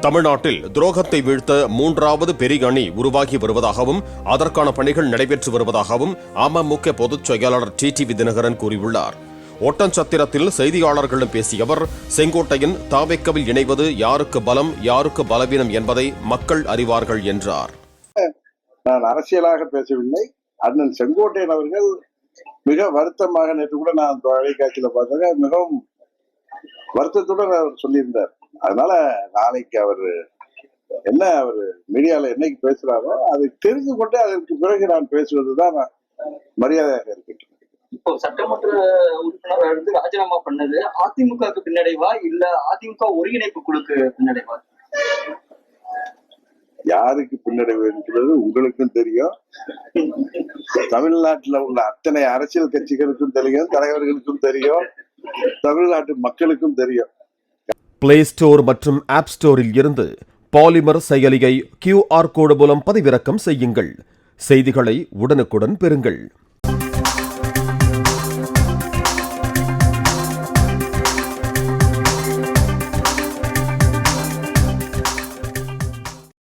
தமிழ்நாட்டில் துரோகத்தை வீழ்த்த மூன்றாவது பெரிய அணி உருவாகி வருவதாகவும் அதற்கான பணிகள் நடைபெற்று வருவதாகவும் அமமுக பொதுச் செயலாளர் டிடிவி தினகரன் கூறியுள்ளார். ஒட்டன்சத்திரத்தில் செய்தியாளர்களிடம் பேசிய அவர், செங்கோட்டையன் தாவேக்கவில் இணைவது யாருக்கு பலம் யாருக்கு பலவீனம் என்பதை மக்கள் அறிவார்கள் என்றார். நான் அரசியலாக பேசவில்லை. அண்ணன் செங்கோட்டையன் அவர்கள் மிக வருத்தமாக, நேற்று கூட நான் தொலைக்காட்சியில பார்த்தாங்க, மிகவும் வருத்தத்துடன் அவர் சொல்லியிருந்தார். அதனால நாளைக்கு அவர் மீடியால என்னைக்கு பேசுறாரோ அதை தெரிந்து கொண்டு அதற்கு பிறகு நான் பேசுவதுதான் மரியாதையாக இருக்கட்டும். இப்போ சட்டமன்ற உறுப்பினர் இருந்து ராஜினாமா பண்ணது அதிமுகவுக்கு பின்னடைவா இல்ல அதிமுக ஒருங்கிணைப்பு குழுக்கு பின்னடைவா? யாருக்கு பின்னடைவு என்பது உங்களுக்கும் தெரியும், தமிழ்நாட்டில் உள்ள அத்தனை அரசியல் கட்சிகளுக்கும் தெரியும், தலைவர்களுக்கும் தெரியும், தமிழ்நாட்டு மக்களுக்கும் தெரியும். பிளே ஸ்டோர் மற்றும் ஆப் ஸ்டோரில் இருந்து பாலிமர் செயலியை QR கோடு மூலம் பதிவிறக்கம் செய்யுங்கள். செய்திகளை உடனுக்குடன் பெறுங்கள்.